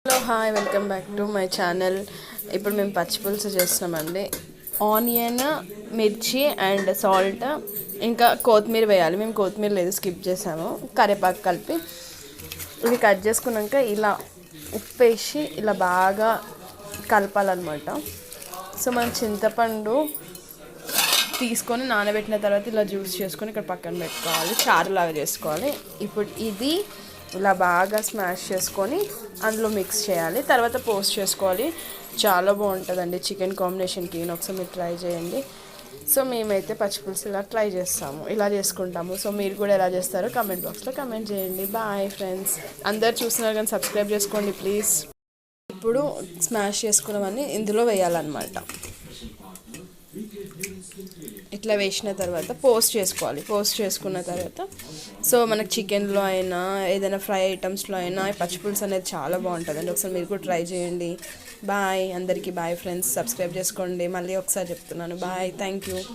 Hello hi welcome back to my channel. ఇప్పుడు మేము పచ్చి పులుసు చేస్తున్నామండి. ఆనియన్, మిర్చి అండ్ సాల్ట్, ఇంకా కొత్తిమీర వేయాలి. మేము కొత్తిమీర లేదు, స్కిప్ చేసాము. కరివేపాకు కలిపి ఇవి కట్ చేసుకున్నాక ఇలా ఉప్పు వేసి ఇలా బాగా కలపాలన్నమాట. సో మనం చింతపండు తీసుకొని నానబెట్టిన తర్వాత ఇలా జ్యూస్ చేసుకొని ఇక్కడ పక్కన పెట్టుకోవాలి, చారులాగా చేసుకోవాలి. ఇప్పుడు ఇది ఇలా బాగా స్మాష్ చేసుకొని అందులో మిక్స్ చేయాలి, తర్వాత పోస్ట్ చేసుకోవాలి. చాలా బాగుంటుందండి చికెన్ కాంబినేషన్కి. ఒకసారి మీరు ట్రై చేయండి. సో మేమైతే పచ్చిపులుసు ఇలా ట్రై చేస్తాము, ఇలా చేసుకుంటాము. సో మీరు కూడా ఎలా చేస్తారో కామెంట్ బాక్స్లో కామెంట్ చేయండి. బాయ్ ఫ్రెండ్స్, అందరు చూస్తున్నారు కానీ సబ్స్క్రైబ్ చేసుకోండి ప్లీజ్. ఇప్పుడు స్మాష్ చేసుకున్నవన్నీ ఇందులో వేయాలన్నమాట. ఇట్లా వేసిన తర్వాత పోస్ట్ చేసుకోవాలి. పోస్ట్ చేసుకున్న తర్వాత సో మనకు చికెన్లో అయినా ఏదైనా ఫ్రై ఐటమ్స్లో అయినా పచ్చిపులుసు అనేది చాలా బాగుంటుందండి. ఒకసారి మీరు కూడా ట్రై చేయండి. బాయ్ అందరికీ, బాయ్ ఫ్రెండ్స్, సబ్స్క్రైబ్ చేసుకోండి. మళ్ళీ ఒకసారి చెప్తున్నాను బాయ్, థ్యాంక్ యూ.